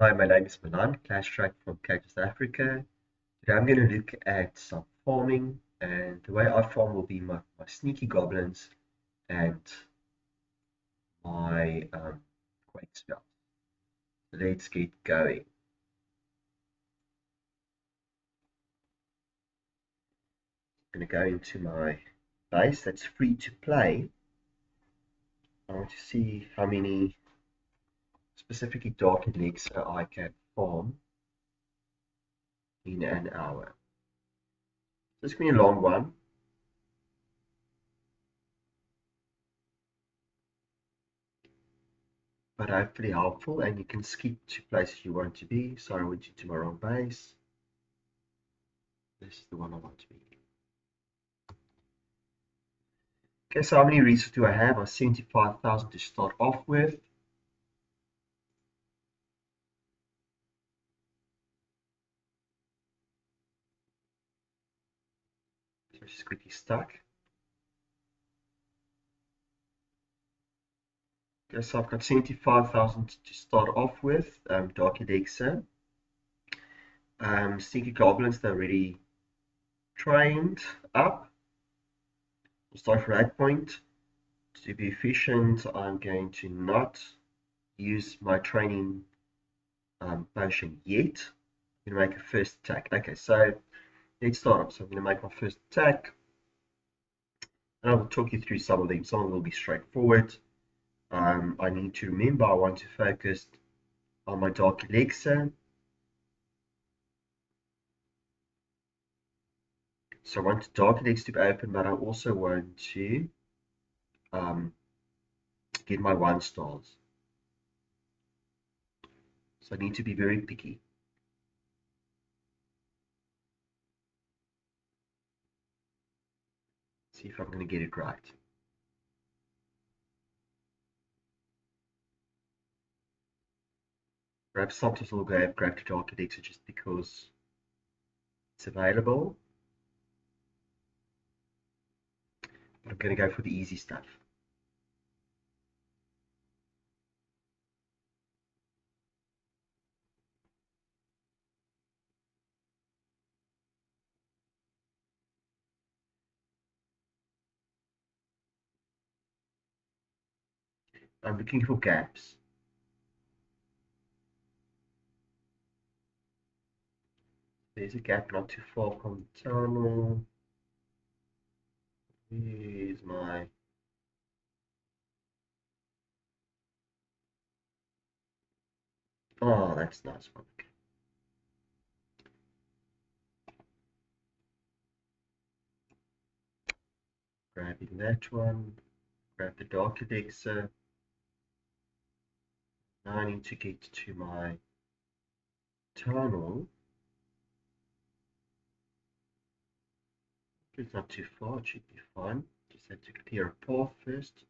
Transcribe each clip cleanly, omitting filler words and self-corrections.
Hi, my name is Milan, Clash Track from Cape South Africa. Today I'm going to look at some farming, and the way I farm will be my sneaky goblins and my Quake spell. So let's get going. I'm going to go into my base that's free to play. I want to see how many specifically dark elixir I can farm in an hour. This is going to be a long one, but hopefully helpful, and you can skip to places you want to be. Sorry, I went into my wrong base. This is the one I want to be. Okay, so how many resources do I have? I have 75,000 to start off with. So just quickly stuck. Okay, so I've got 75,000 to start off with. Dark Elixir. Stinky Goblins, they're already trained up. We'll start from that point. To be efficient, I'm going to not use my training potion yet. I'm going to make a first attack. Okay, so let's start. So I'm going to make my first attack. And I will talk you through some of them. Some of them will be straightforward. I need to remember I want to focus on my dark elixir. So I want the dark elixir to be open, but I also want to um, get my 1 stars. So I need to be very picky. See if I'm going to get it right. Perhaps sometimes I'll grab the dark elixir just because it's available. But I'm going to go for the easy stuff. I'm looking for gaps. There's a gap not too far from the tunnel. Here's my... Oh, that's nice one. Grabbing that one. Grab the dark elixir. Now I need to get to my tunnel. It's not too far, it should be fine. Just have to clear a path first.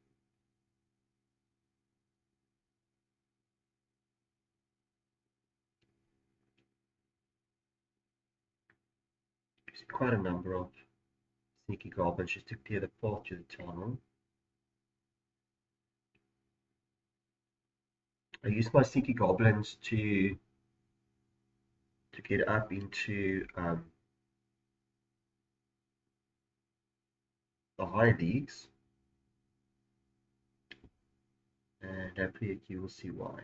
There's quite a number of sneaky goblins just to clear the path to the tunnel. I use my sneaky goblins to get up into the high leagues, and hopefully you will see why.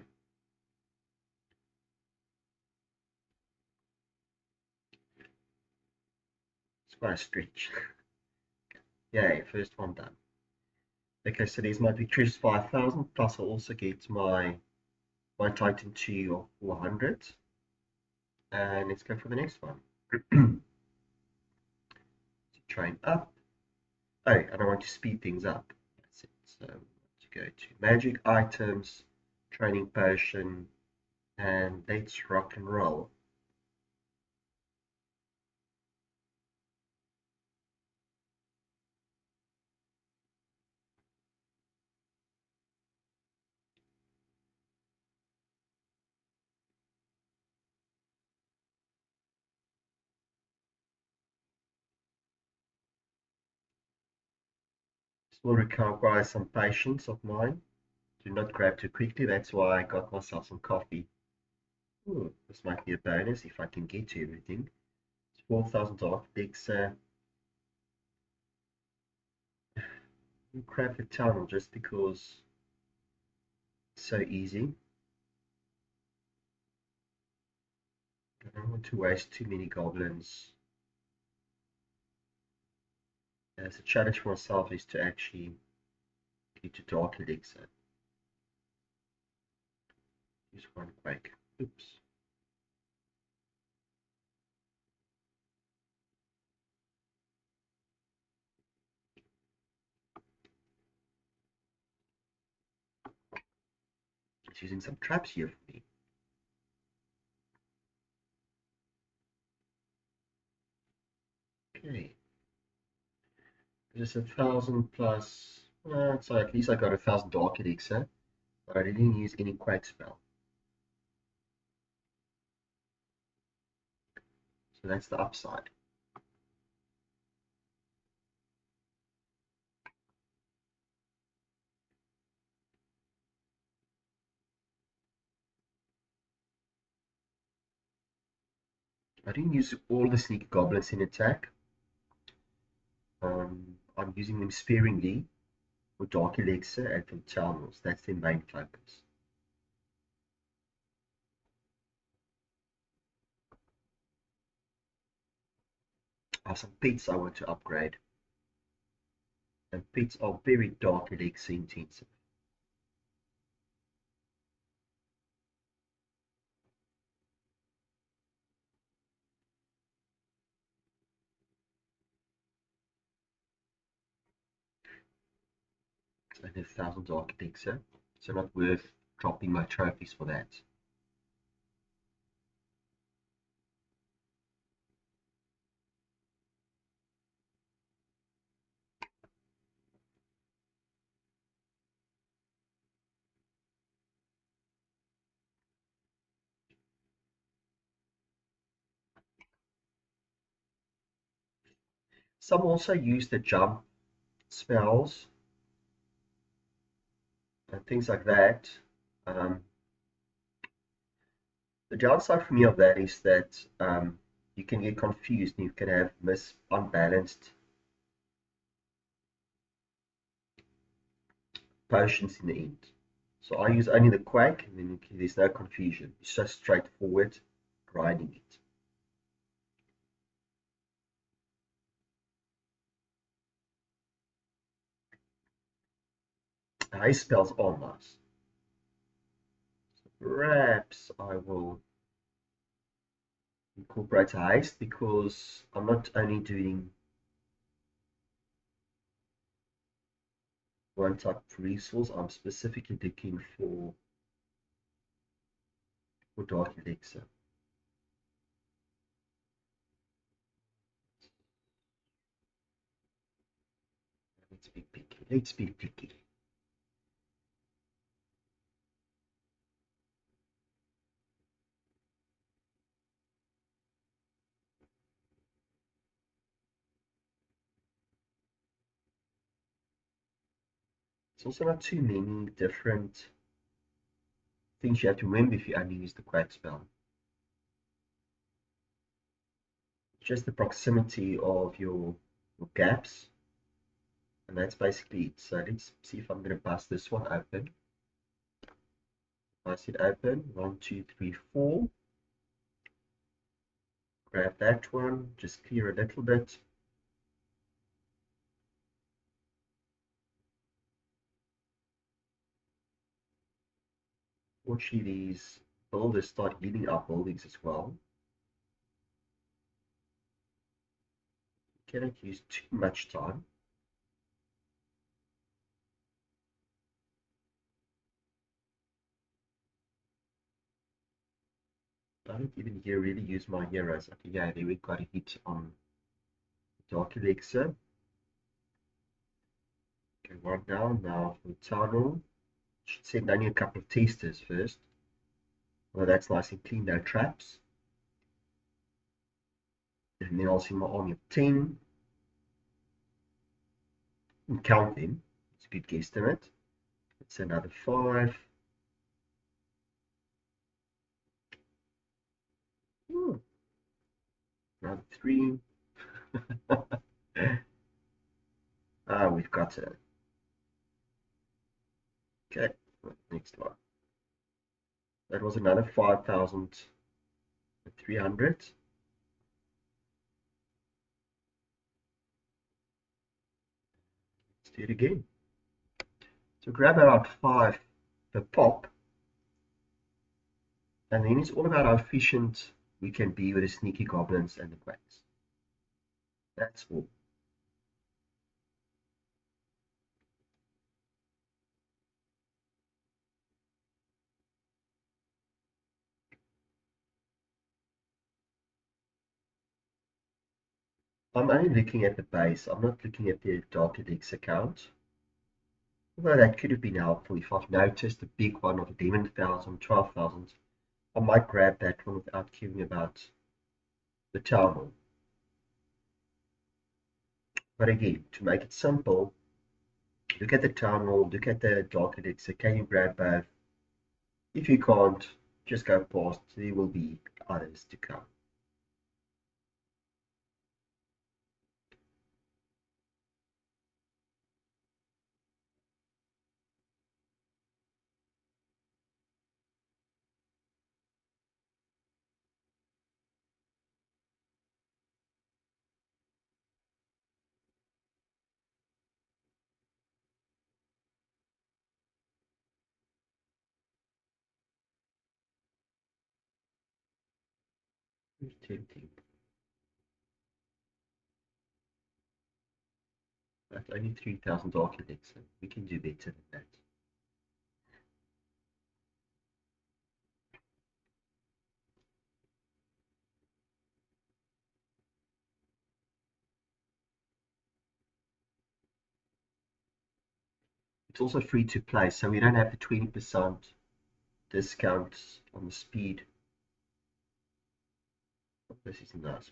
It's quite a stretch. Yay, first one done. Okay, so there's my victorious 5,000, plus I also get my Titan 2 of 400. And let's go for the next one. Train up. Oh, and I want to speed things up. That's it. So to go to magic items, training potion, and let's rock and roll. This will require some patience of mine. Do not grab too quickly. That's why I got myself some coffee. Ooh, this might be a bonus if I can get to everything. It's 4,000 Elixir. Craft a tunnel just because it's so easy. I don't want to waste too many goblins. As a challenge for myself is to actually get to Dark Elixir. Use one Quake. Oops. It's using some traps here for me. Okay. Just 1,000 plus. So at least I got 1,000 Dark Elixir, but I didn't use any Quake spell. So that's the upside. I didn't use all the sneaky goblins in attack. I'm using them sparingly for Dark Elixir and for Chalmers. That's their main focus. I have some pets I want to upgrade. And pets are very Dark Elixir intensive. It's only 1,000 Dark Elixir, so not worth dropping my trophies for that. Some also use the jump spells and things like that. Um, the downside for me of that is that you can get confused and you can have unbalanced potions in the end. So I use only the Quake and then there's no confusion. It's just straightforward grinding it. Haste spells are nice. So perhaps I will incorporate haste because I'm not only doing one type of resource, I'm specifically looking for Dark Elixir. Let's be picky. Let's be picky. It's also not too many different things you have to remember if you only use the Quake spell. Just the proximity of your gaps, and that's basically it. So let's see if I'm going to bust this one open. Bust it open. 1, 2, 3, 4. Grab that one. Just clear a little bit. Fortunately, these builders start healing up buildings as well. Cannot use too much time. I don't even here really use my heroes. Okay, yeah, there we got a hit on Dark Elixir. Okay, one down. Now for tunnel. Should send only a couple of testers first. Well, that's nice and clean, no traps. And then I'll see my army of 10. And count them. It's a good guesstimate. It's another 5. Another 3. We've got it. Okay, next one. That was another 5,300. Let's do it again. So grab about 5 per pop, and then it's all about how efficient we can be with the sneaky goblins and the quakes. That's all. I'm only looking at the base. I'm not looking at the Dark Elixir account. Although that could have been helpful if I've noticed a big one of 11,000, 12,000. I might grab that one without caring about the town hall. But again, to make it simple, look at the town hall, look at the Dark Elixir. Can you grab both? If you can't, just go past. There will be others to come. Tempting. That's only 3,000 Dark Elixir. We can do better than that. It's also free to play, so we don't have the 20% discount on the speed. This is nice.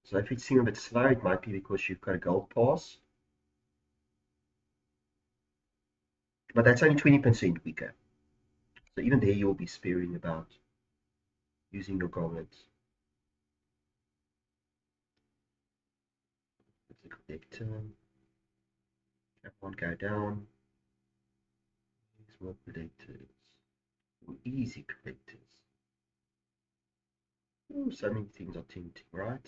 So if it's seems a bit slow, it might be because you've got a gold pass. But that's only 20% weaker. So even there you'll be sparing about using your goblins. Let's collect that one go down. These more collectors. Easy collectors. Oh, so many things are tempting, right?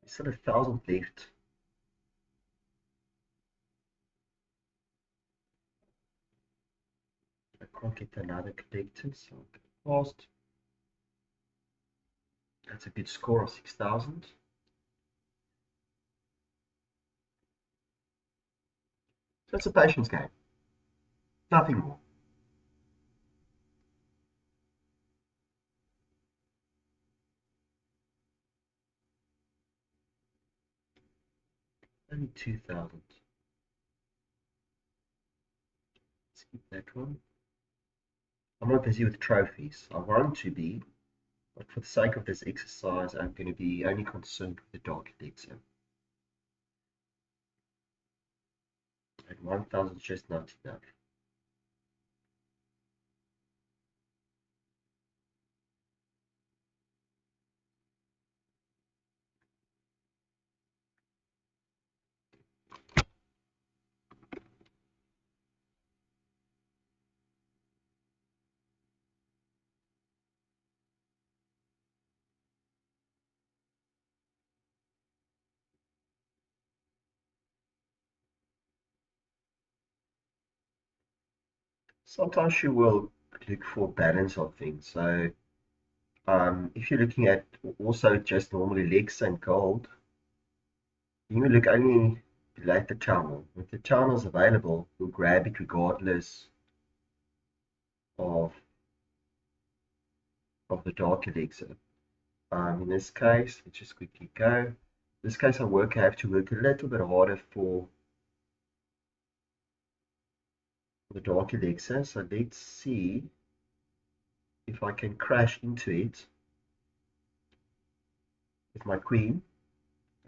There's still 1,000 left. I can't get another collector, so I'll get past. That's a good score of 6,000. So it's a patience game. Nothing more. Only 2,000. Skip that one. I'm not busy with trophies. I want to be, but for the sake of this exercise, I'm going to be only concerned with the Dark Elixir. And 1,000 is just not enough. Sometimes you will look for balance of things. So if you're looking at also just normal Elixir and gold, you will look only below the channel. If the channel is available, you'll grab it regardless of the Dark Elixir. In this case, let's just quickly go. In this case, I have to work a little bit harder for the Dark Elixir. So let's see if I can crash into it with my queen.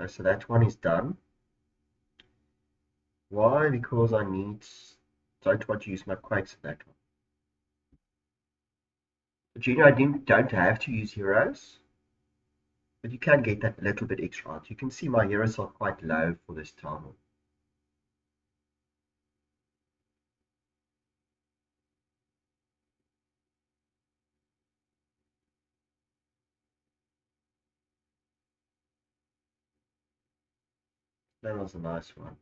So that one is done. Why? Because I don't want to use my quakes for that one. Junior, I don't have to use heroes, but you can get that little bit extra out. You can see my heroes are quite low for this town. That was a nice one.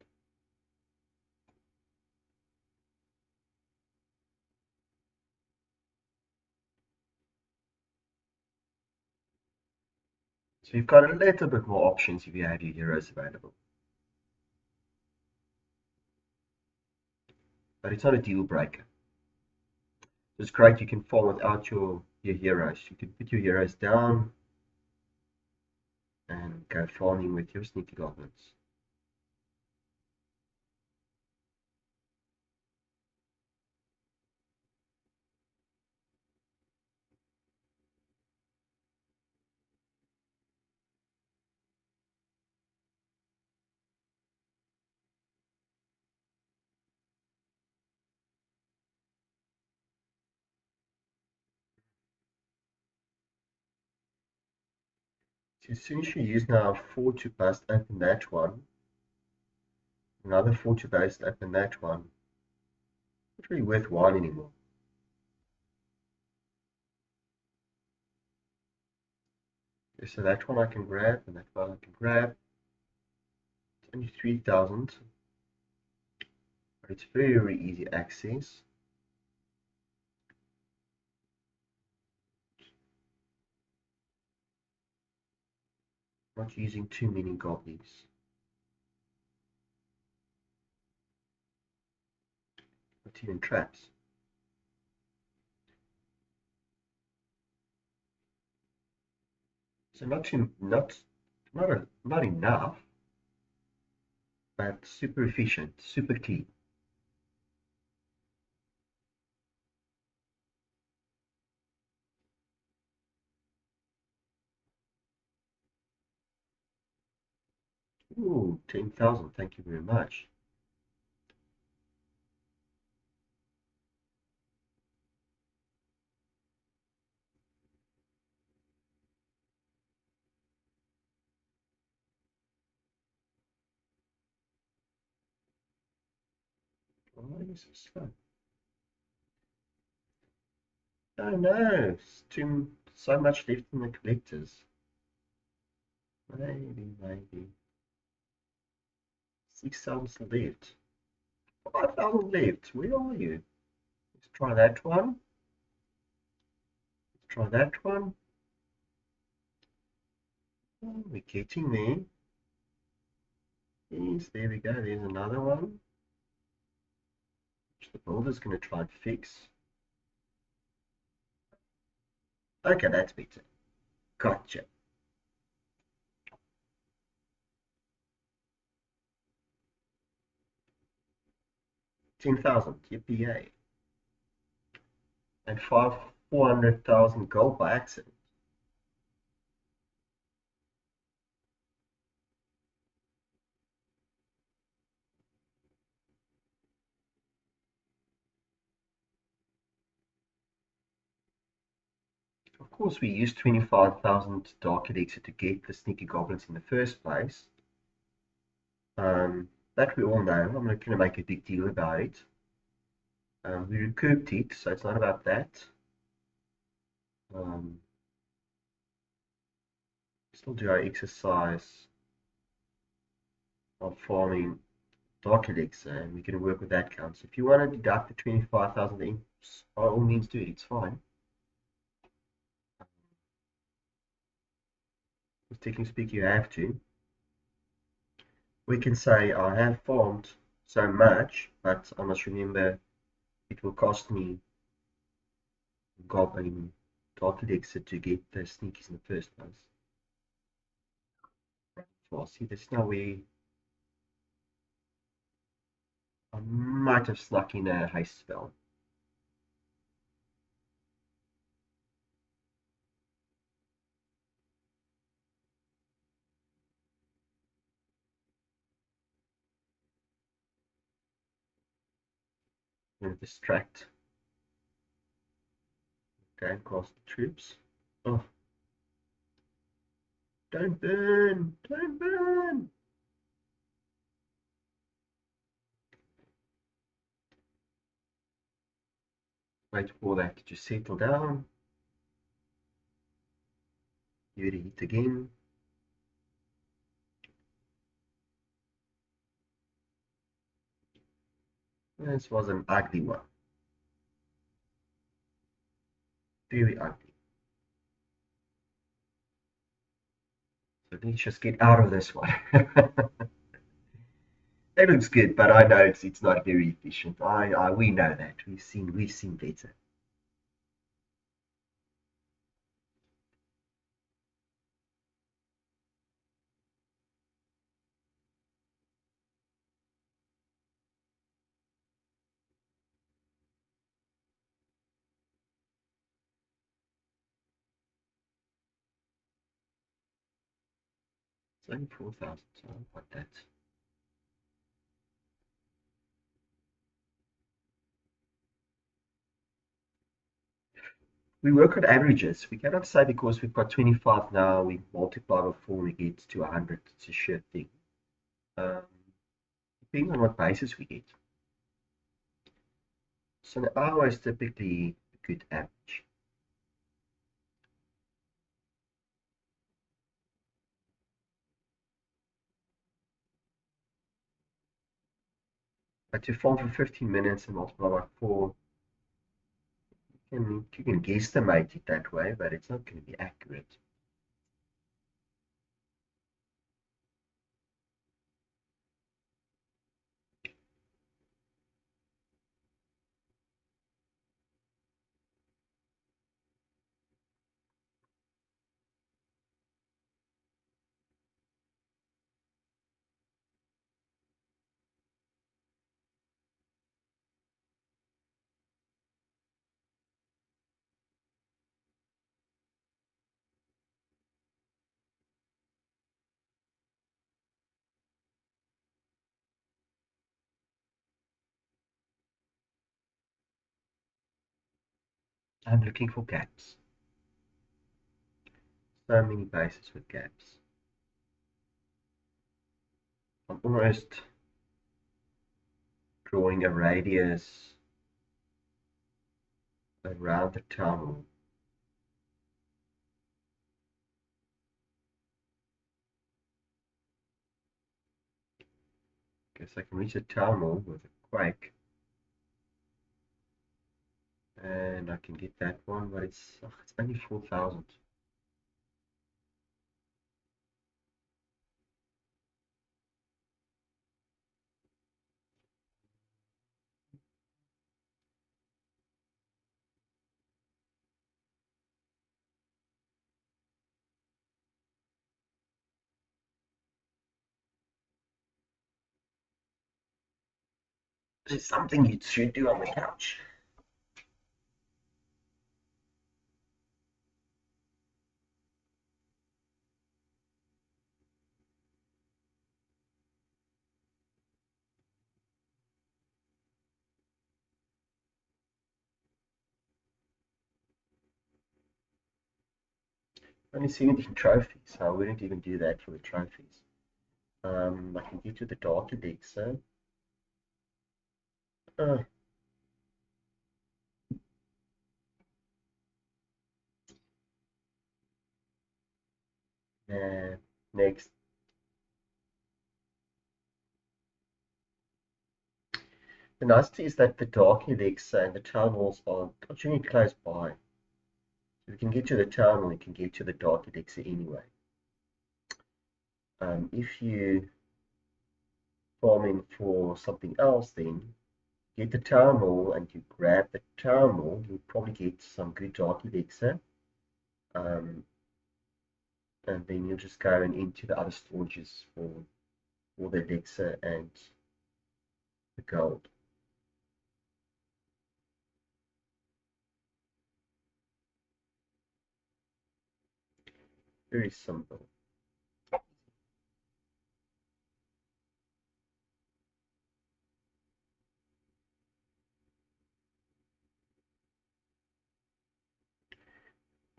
So you've got a little bit more options if you have your heroes available. But it's not a deal breaker. It's great you can farm without your heroes. You can put your heroes down and go farming with your sneaky goblins. So as soon as you use now 4 to bust open that one, another 4 to bust open that one, not really worth one anymore. Okay, so that one I can grab, and that one I can grab. It's only 3,000, but it's very easy access. Not using too many goblins. Not even traps. So not enough, but super efficient, super clean. Ooh, 10,000, thank you very much. Why is it so slow? Oh no, it's so much left in the collectors. Maybe. 6,000 left. 5,000 left. Where are you? Let's try that one. Let's try that one. Oh, we're getting there. Yes, there we go. There's another one, which the builder's going to try and fix. Okay, that's better. Gotcha. 10,000. Yippee! And 400,000 gold by accident. Of course, we used 25,000 dark elixir to get the sneaky goblins in the first place. That we all know. I'm not going to make a big deal about it. We recouped it, so it's not about that. Still do our exercise of farming dark elixir, and we can work with that count. So if you want to deduct the 25,000 imps, by all means do it. It's fine. Because technically speaking, you have to. We can say I have farmed so much, but I must remember it will cost me goblin dark elixir to get the sneakies in the first place. Well, see, there's no way I might have snuck in a haste spell. I'm going to distract Downcast troops. Oh, don't burn! Don't burn! Wait for that to settle down. Give it a hit again. This was an ugly one. Very ugly. So let's just get out of this one. It looks good, but I know it's not very efficient. We know that. We've seen better. It's only 4,000, so I don't want that. We work on averages. We cannot say because we've got 25 now, we multiply by 4, we get to 100. It's a sure thing. Um, Depending on what basis we get. So an hour is typically a good average. But to farm for 15 minutes and multiply by 4, you can guesstimate it that way, but it's not going to be accurate. I'm looking for gaps. So many bases with gaps. I'm almost drawing a radius around the tunnel. Guess I can reach the tunnel with a Quake. And I can get that one, but it's only 4,000. This is something you should do on the couch. I've only seen it in trophies, so I wouldn't even do that for the trophies. I can get to the dark Elixir. Uh, Next. The nicety is that the dark Elixir and the town halls are generally close by. If you can get to the town hall, you can get to the dark Elixir anyway. If you farming for something else, then get the town hall and you grab the town hall, you'll probably get some good dark Elixir. And then you'll just go and into the other storages for the elixir and the gold. Very simple.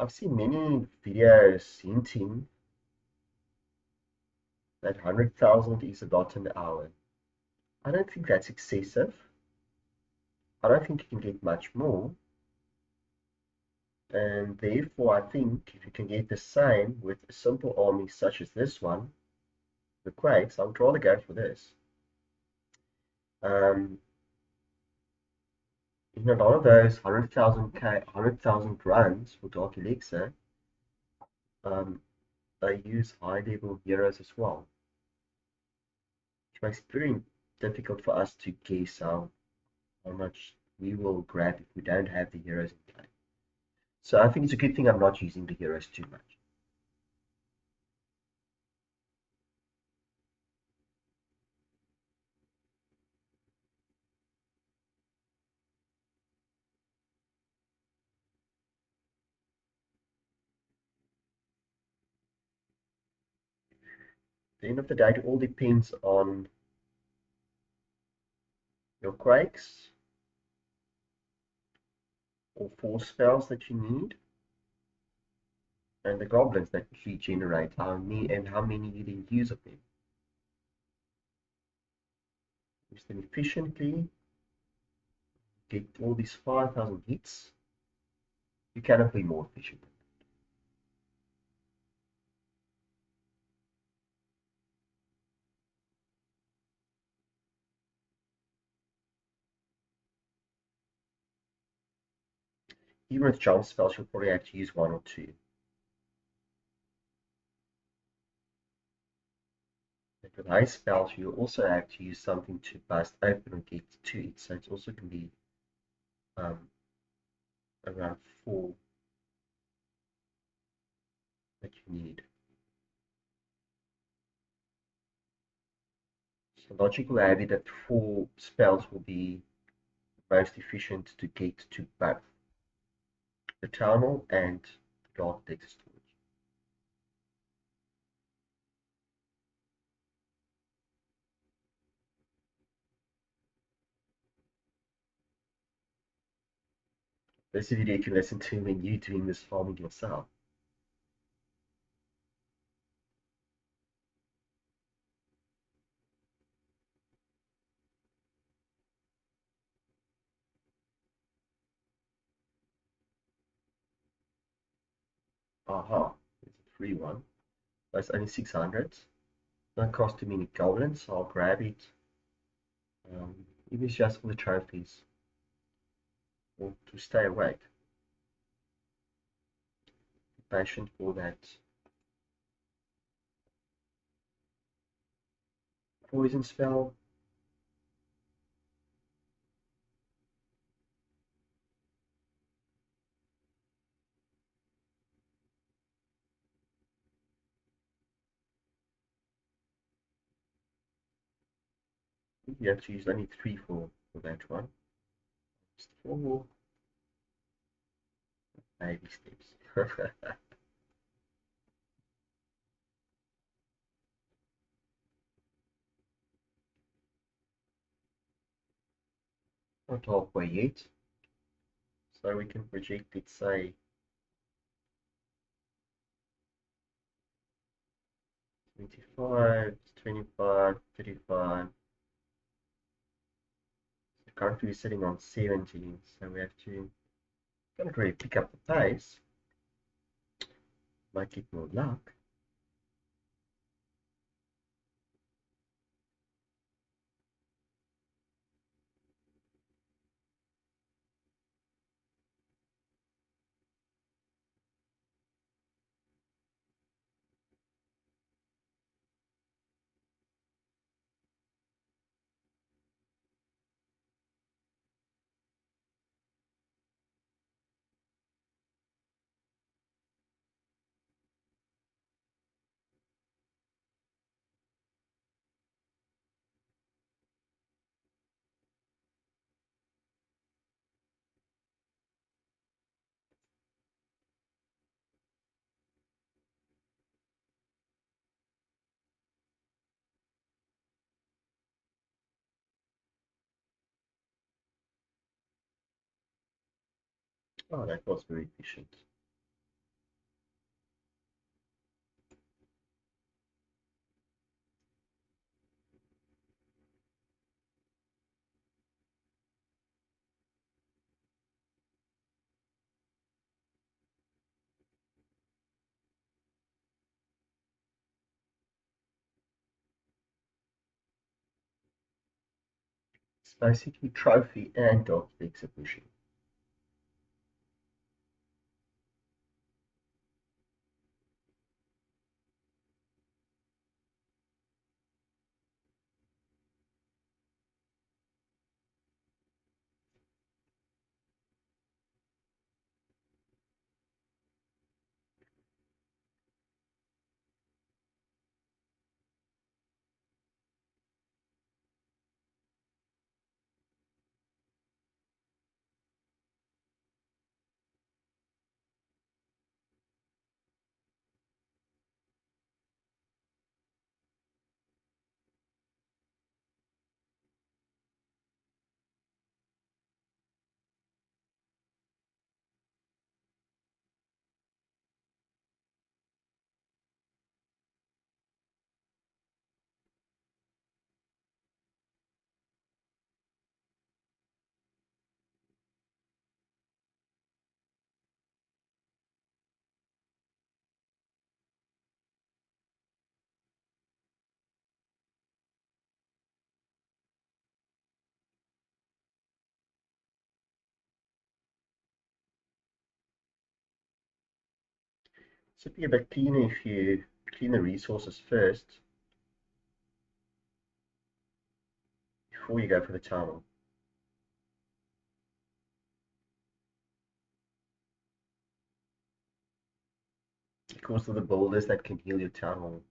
I've seen many videos hinting that 100,000 is about an hour. I don't think that's excessive. I don't think you can get much more. And therefore, I think if you can get the same with a simple army such as this one, the Quakes, I would rather go for this. Um, in a lot of those 100,000 runs for Dark Elixir, um, they use high level heroes as well, which makes it very difficult for us to guess how much we will grab if we don't have the heroes in play. So I think it's a good thing I'm not using the heroes too much. At the end of the day, it all depends on your Quakes or force spells that you need, and the Goblins that regenerate, how many you then use of them. Use them efficiently, get all these 5,000 hits, you cannot be more efficient. Even with jump spells, you'll probably have to use one or two. And with high spells, you also have to use something to bust open and get to it. So it's also can be um, around 4 that you need. So logic will have it that 4 spells will be most efficient to get to both the tunnel and the dark data storage. This video you can listen to when you're doing this farming yourself. Aha, it's a free one. That's only 600. Don't cost too many goblins, so I'll grab it. Even if it's just for the trophies or to stay awake. Be patient for that poison spell. You have to use only 3 for that one. Just 4 baby steps. Not halfway yet. So we can project it, say, 25, 25, 35. So currently we're sitting on 17, so we have to kind of really pick up the pace. Might get more luck. Oh, that was very efficient. basically trophy and dog exhibition. So it'd be a bit cleaner if you clean the resources first before you go for the tunnel. Of course, the builders that can heal your tunnel.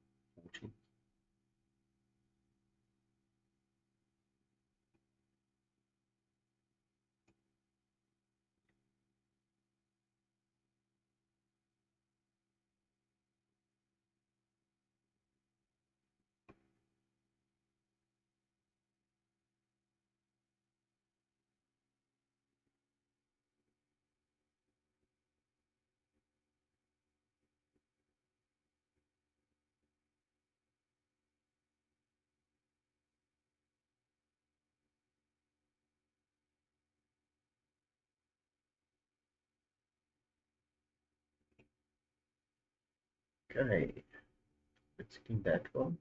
Okay, let's clean that one.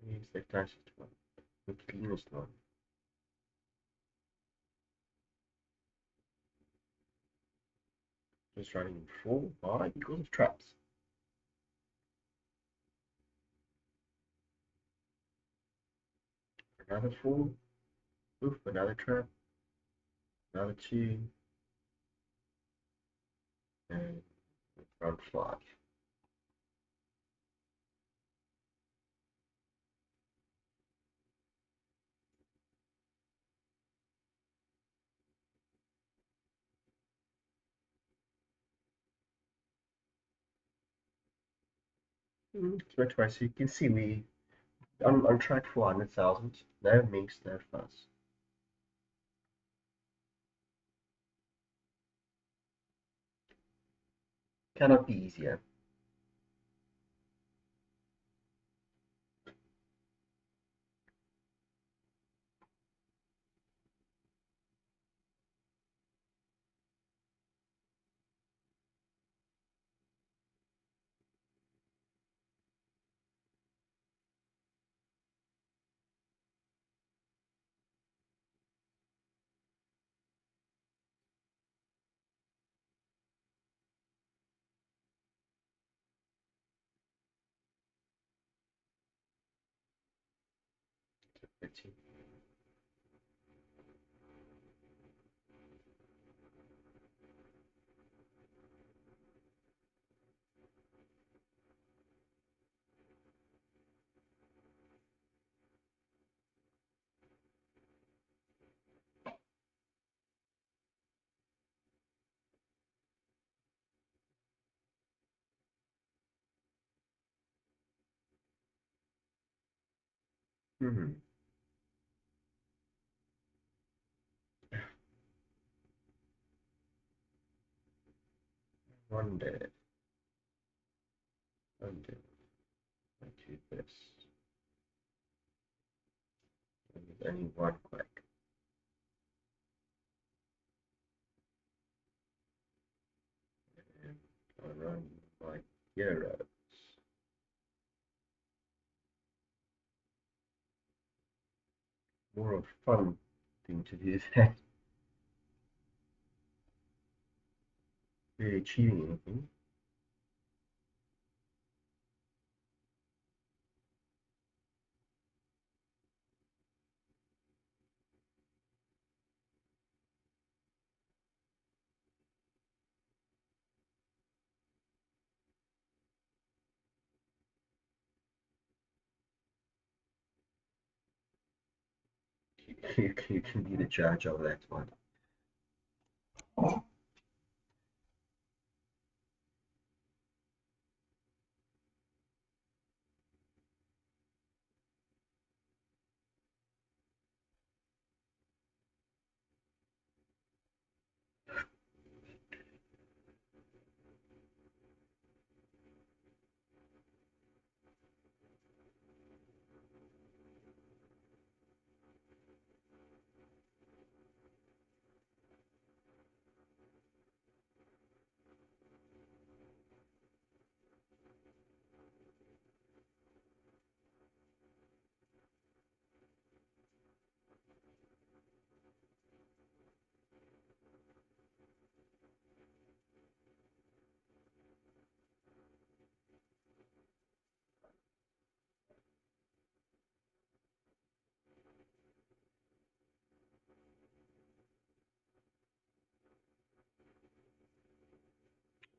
Here's the closest one, the cleanest one. Just running full. Why? Because of traps. Another full. Oof, another trap. Another two. And round 5. So twice. So you can see we on track for 100,000. No mix, no fuss. Cannot be easier. Hmm. One dead. One dead. I do this. And there's only one Quake. And I run like Hero. More of a fun thing to do than really achieving anything. You can be the judge of that one.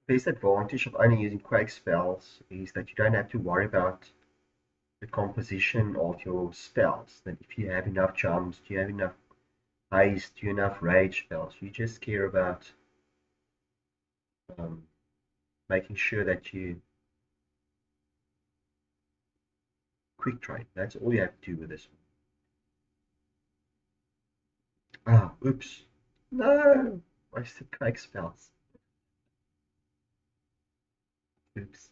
The disadvantage of only using Quake spells is that you don't have to worry about the composition of your spells. That if you have enough jumps, do you have enough haste, do you have enough rage spells? You just care about um, making sure that you quick train. That's all you have to do with this one. Ah, oops. No! Wasted Quake spells. Oops.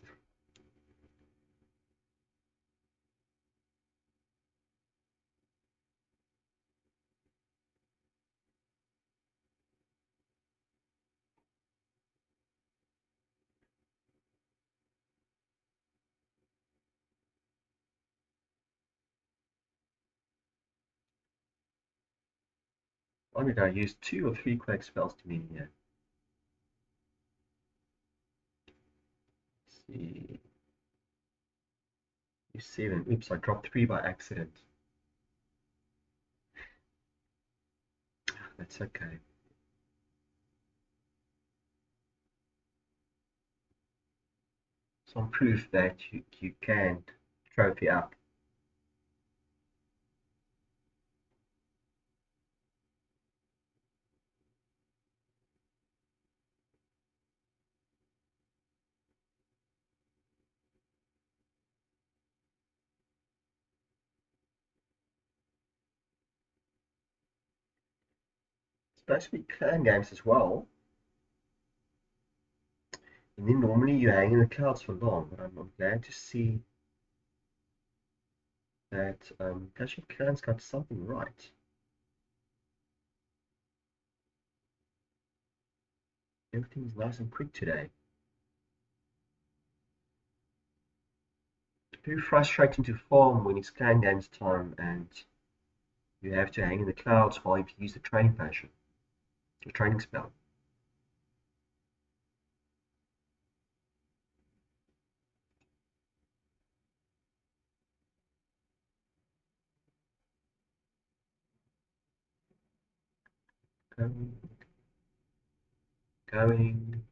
Why did I use 2 or 3 Quake spells to mean here? Let's see. Use 7. Oops, I dropped 3 by accident. That's okay. Some proof that you can trophy up. It's basically clan games as well. And then normally you hang in the clouds for long, but I'm glad to see that Clash of Clans got something right. Everything's nice and quick today. Very frustrating to farm when it's clan games time and you have to hang in the clouds while you use the training potion, the training spell. Going, going,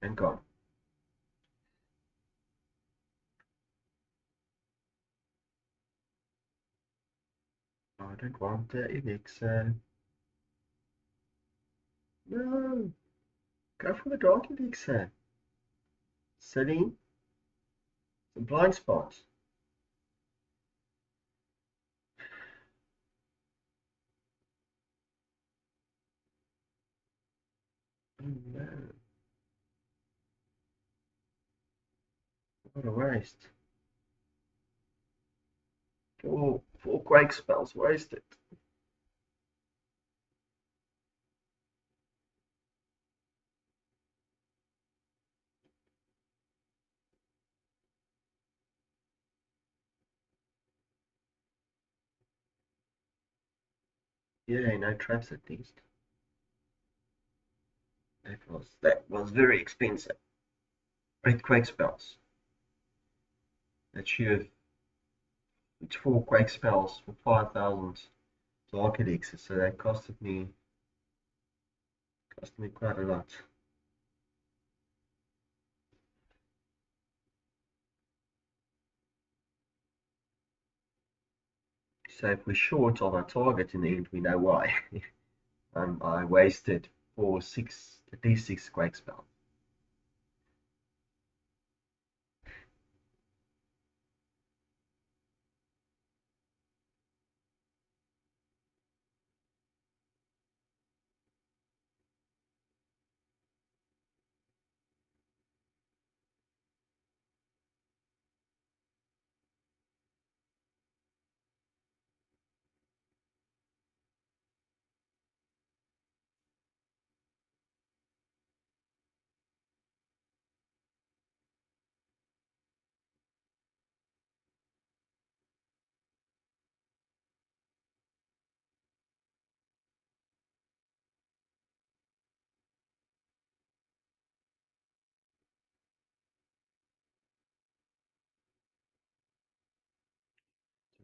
and gone. I don't want the elixir. No, go for the dark elixir. Silly, the blind spot. Oh no, what a waste. Four Quake spells wasted. Yeah, no traps at least. That was very expensive. 8 Quake spells. That should have it's 4 Quake spells for 5,000 Dark Elixir, so that cost me quite a lot. So if we're short of our target in the end, we know why. I wasted at least 6 Quake spells.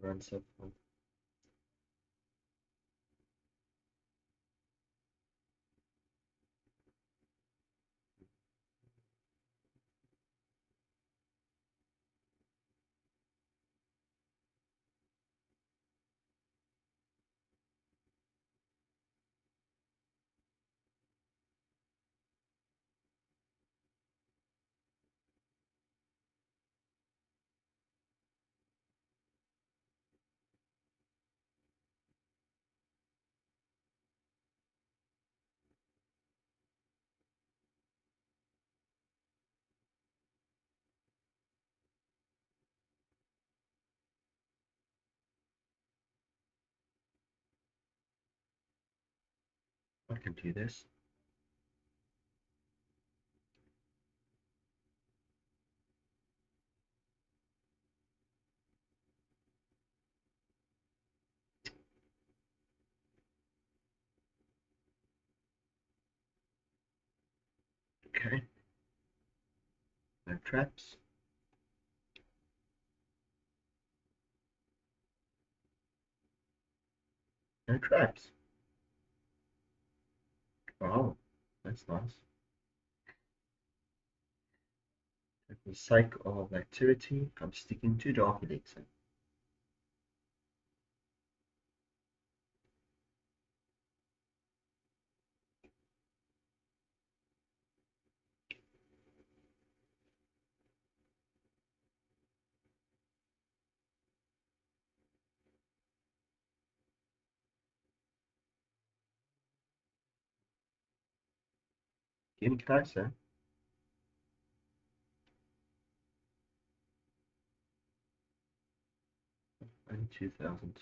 To run something. I can do this. Okay. No traps. No traps. Wow, that's nice. For the sake of activity, I'm sticking to Dark Elixir. Getting closer. Only 2,000.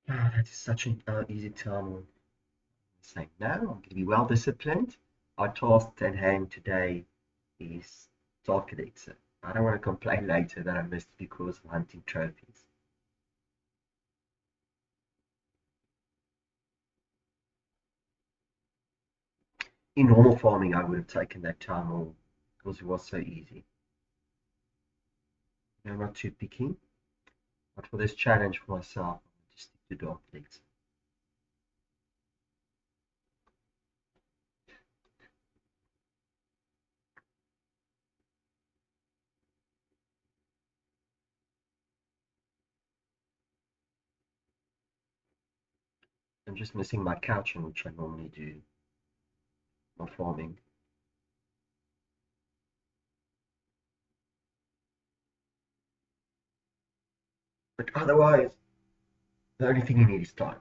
Ah, that is such an easy time. Saying no, I'm going to be well disciplined. Our task at hand today is Dark Elixir. I don't want to complain later that I missed because of hunting trophies. In normal farming, I would have taken that time all because it was so easy. I'm not too picky, but for this challenge for myself, I just stick to Dark Elixir. I'm just missing my couch in which I normally do my farming. But otherwise, the only thing you need is time.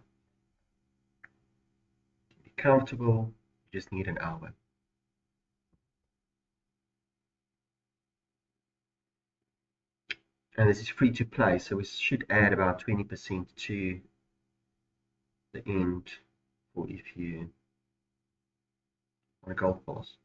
To be comfortable, you just need an hour. And this is free to play, so we should add about 20% to the end for if you want a gold pass.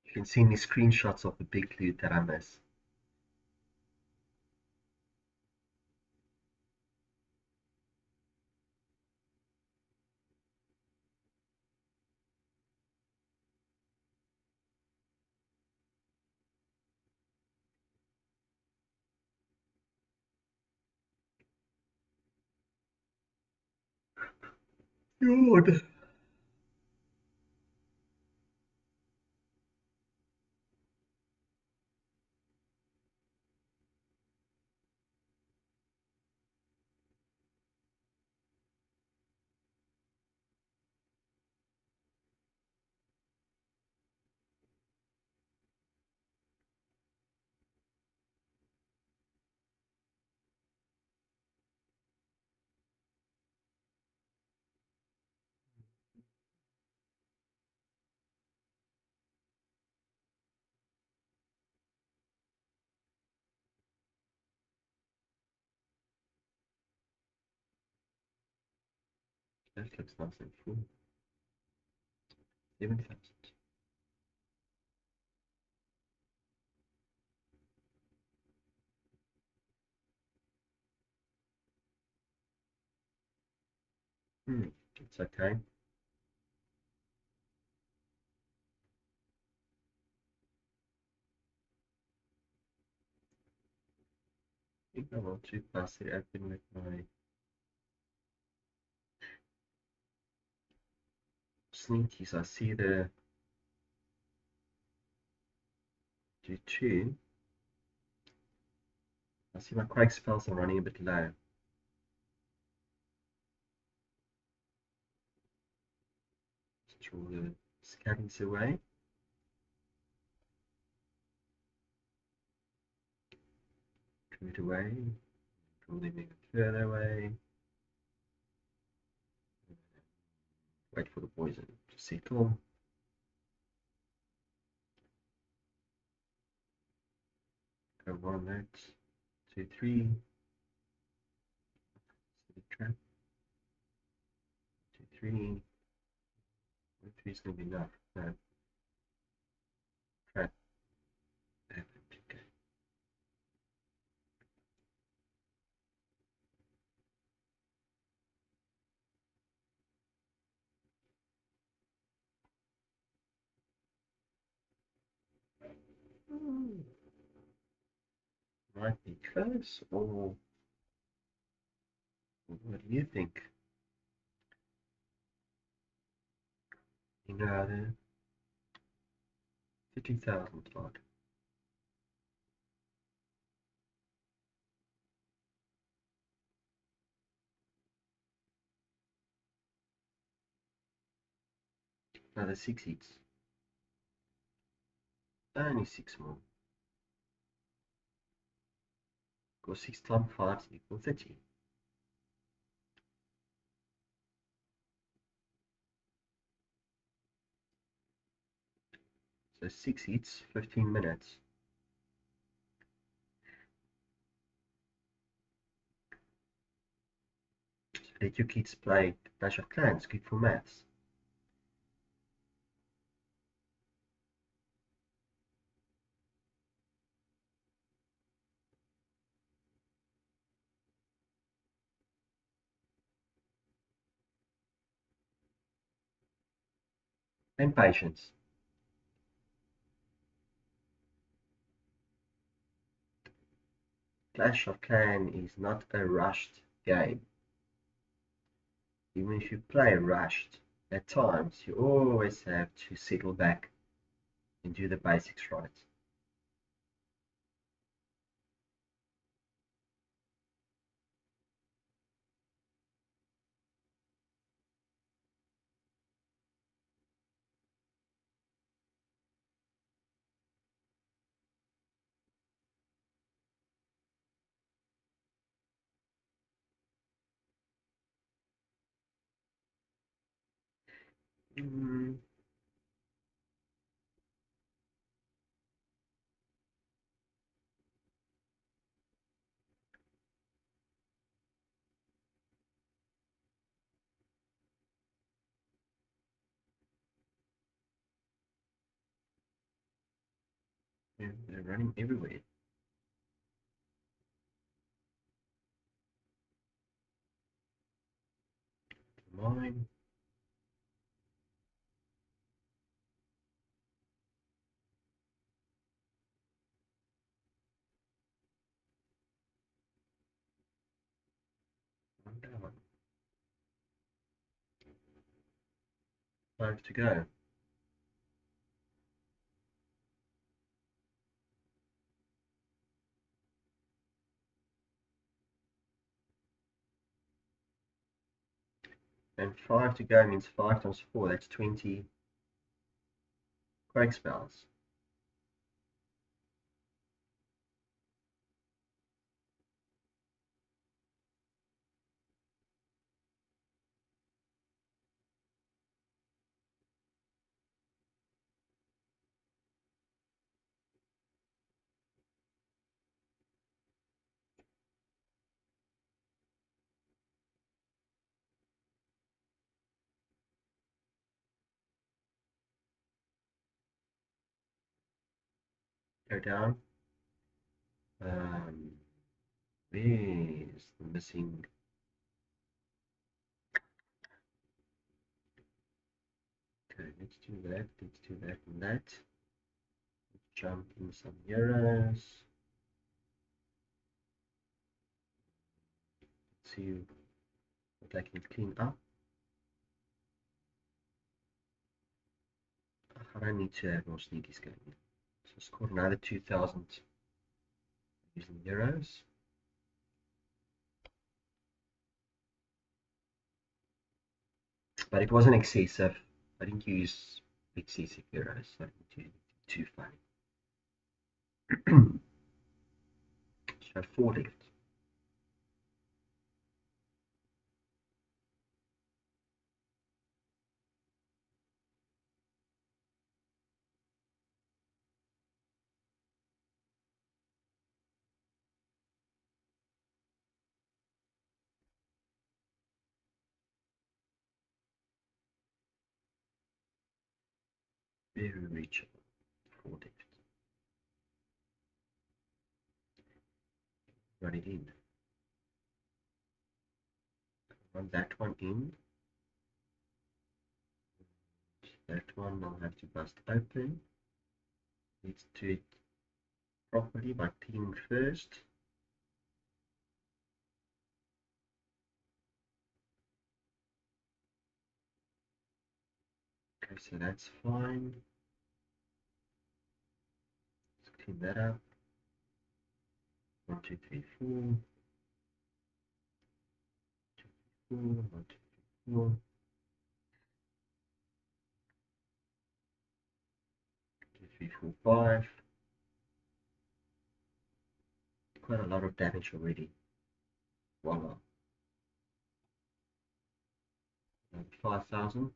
You can send me screenshots of the big loot that I miss. God. That looks nice and full. 7,000. It's okay. I think I want to pass it open with my sneakies. I see the G2. I see my Quake spells are running a bit low. Let's draw the scattings away. Draw it away. Draw them even further away. Wait for the poison to settle. Go 1 that. 2, 3. Set a trap. 2, 3. 1, 3 is going to be enough. No. Trap. Okay. Might be close, or what do you think? You know, the 50,000 odd. Another 6 hits. Only 6 more. Go 6 times 5 is equal 30. So 6 hits, 15 minutes. So let your kids play Clash of Clans, good for maths. And patience. Clash of Clans is not a rushed game. Even if you play rushed, at times you always have to settle back and do the basics right. Mm, yeah, they're running everywhere. Mine. One down. 5 to go. And 5 to go means 5 times 4. That's 20 Quake spells. Go down. Um, where's the missing? Okay, let's do that. Let's do that and that. Let's jump in some euros. Let's see what I can clean up. I don't need to have more sneakies going. So score another 2,000 using euros. But it wasn't excessive. I didn't use excessive euros. So I didn't do too funny. So 4 left. Very reachable. 4 left. Run it in. Run that one in. That one I'll have to bust open. Let's do it properly by cleaning first. Okay, so that's fine. Let's clean that up. 1, 2, 3, 4. 1, 2, 3, 4. 2, 3, 4, 5. Quite a lot of damage already. Voila. 5,000.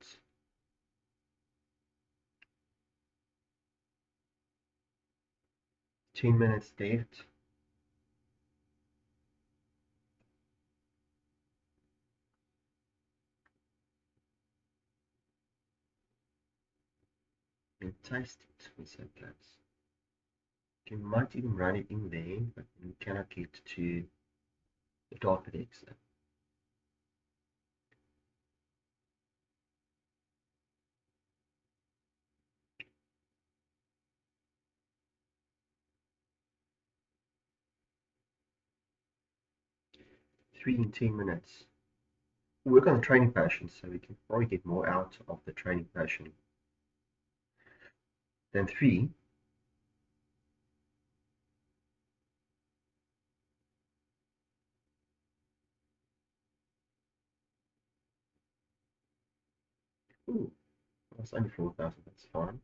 10 minutes left. And taste it with some plants. You might even run it in there, but you cannot get to the dark elixir. Three in 10 minutes. Work on the training potion, so we can probably get more out of the training potion than 3. Ooh, that's only 4,000, that's fine.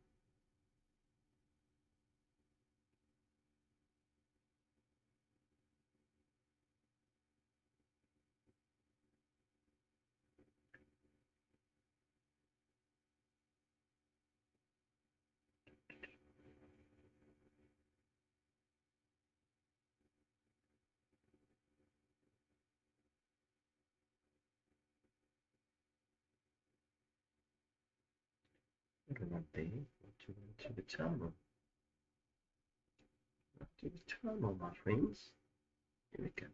not there. To the terminal. To the terminal, my friends. Here we go.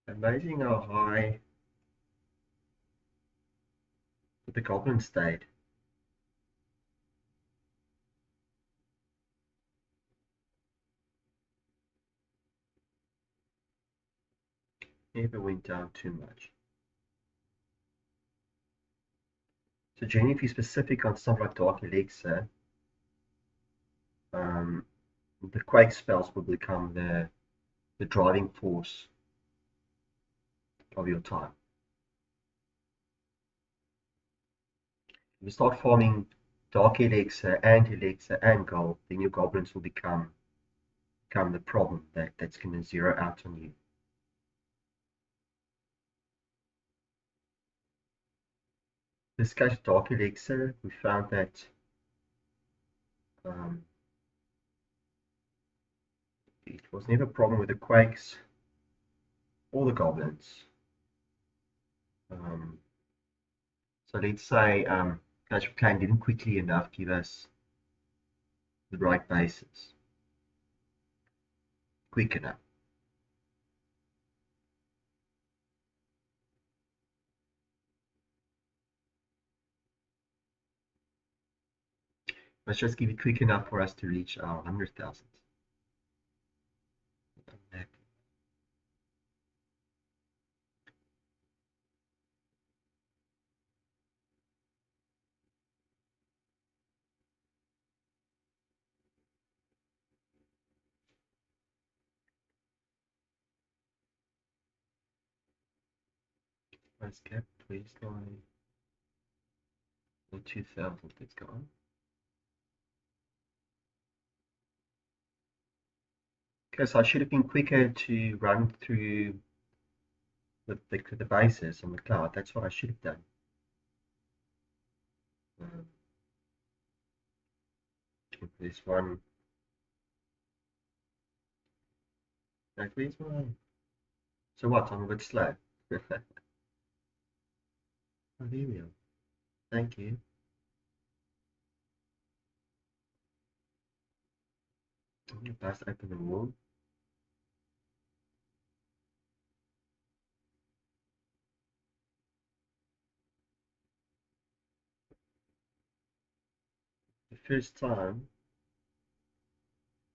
Amazing how high the Goblins stayed. Never went down too much. So generally, if you're specific on stuff like Dark Elixir, the Quake spells will become the driving force of your time. If you start farming Dark Elixir and Gold, then your Goblins will become the problem that's going to zero out on you. This guy's Dark Elixir, we found that it was never a problem with the Quakes or the Goblins. So let's say Clash of Clans didn't quickly enough give us the right bases quick enough. Let's just give it quick enough for us to reach our 100,000. Let's get please line. The 2000 is gone. Okay, so I should have been quicker to run through the bases on the cloud. That's what I should have done. This one. Like, where's my... So what? I'm a bit slow. Oh, there we are. Thank you. I'm going to bust open the wall. The first time,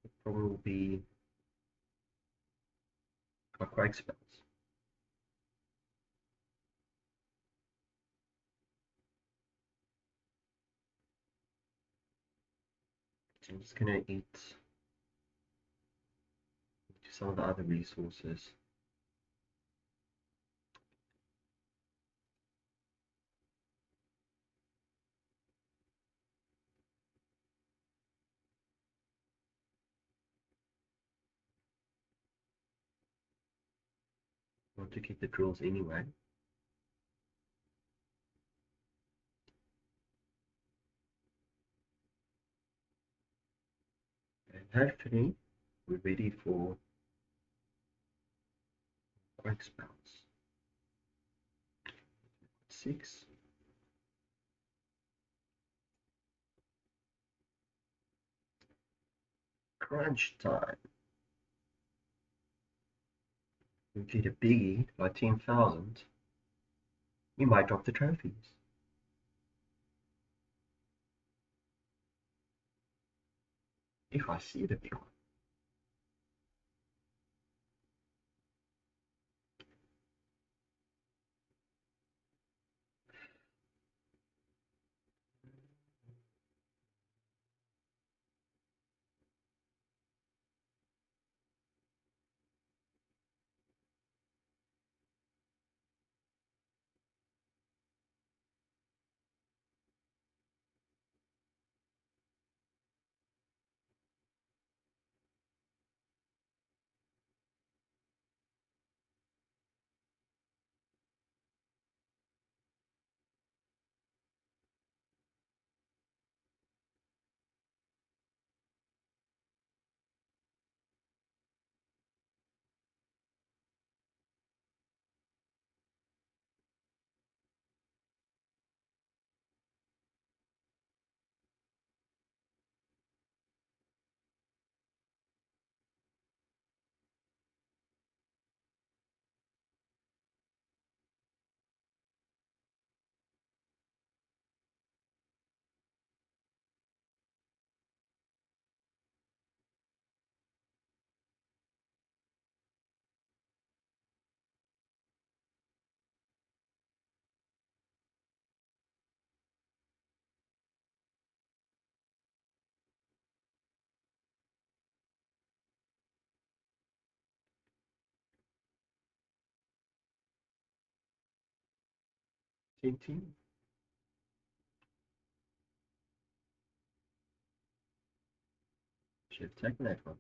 the problem will be my Quake spells. So I'm just going to eat some of the other resources. I want to keep the drills anyway. And hopefully, we're ready for Quake spells. 6. Crunch time. We did a biggie by 10,000. We might drop the trophies. If I see the big one. Tintin. Should have taken that one.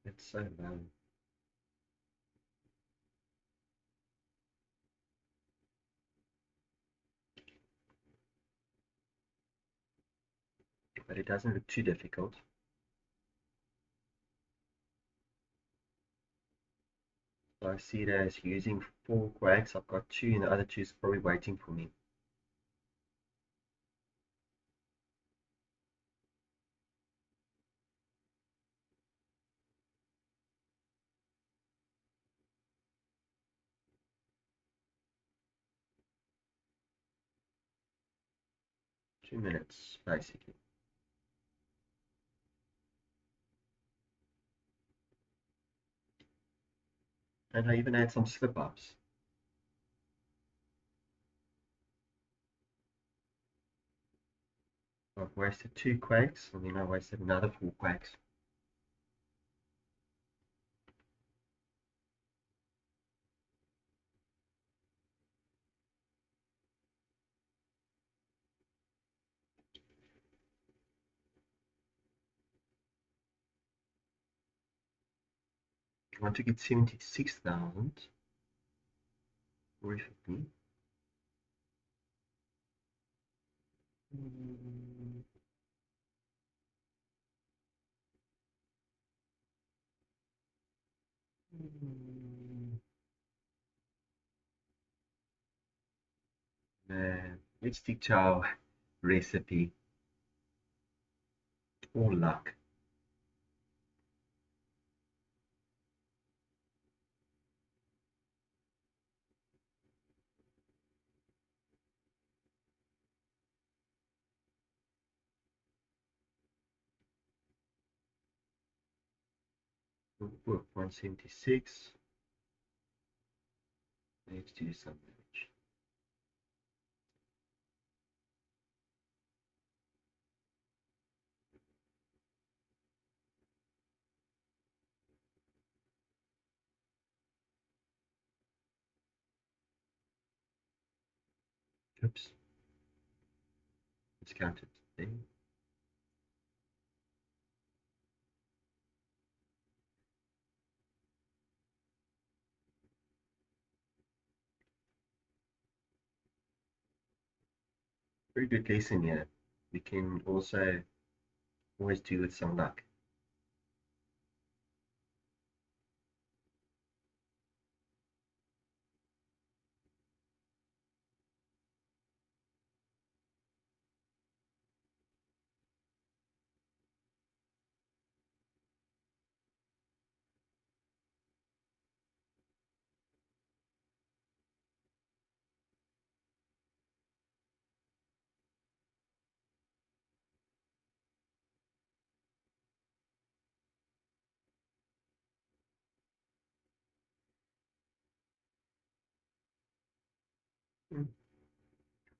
It's so low. But it doesn't look too difficult. So I see it as using 4 quacks. I've got 2 and the other 2 is probably waiting for me. Two minutes, basically. And I even had some slip-ups. I've wasted 2 quakes, and then I wasted another 4 quakes. I want to get 76,000. 350. Let's stick to our recipe. Or luck. Ooh, 176. Let's do some damage. Oops. Let's count it. There. Very good lesson here. We can also always do with some luck.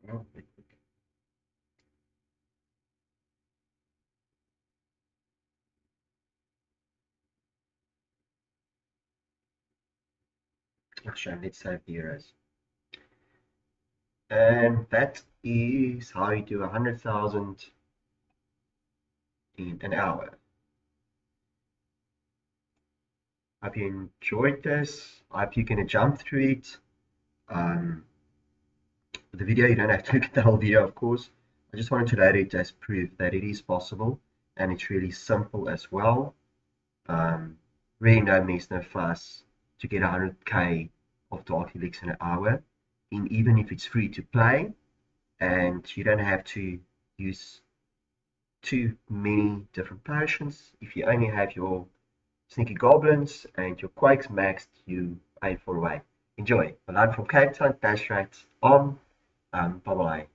Oh, actually, let's save the euros. And that is how you do 100,000 in an hour. Hope you enjoyed this. I hope you're going to jump through it. The video, you don't have to look at the whole video, of course. I just wanted to load it as proof that it is possible. and it's really simple as well. Really no mess, no fuss to get 100k of Dark Elixir in an hour, even if it's free to play, and you don't have to use too many different potions. If you only have your sneaky goblins and your quakes maxed, you aim for away. Enjoy. Well, I'm from Cape Town, dash right on. Bye bye.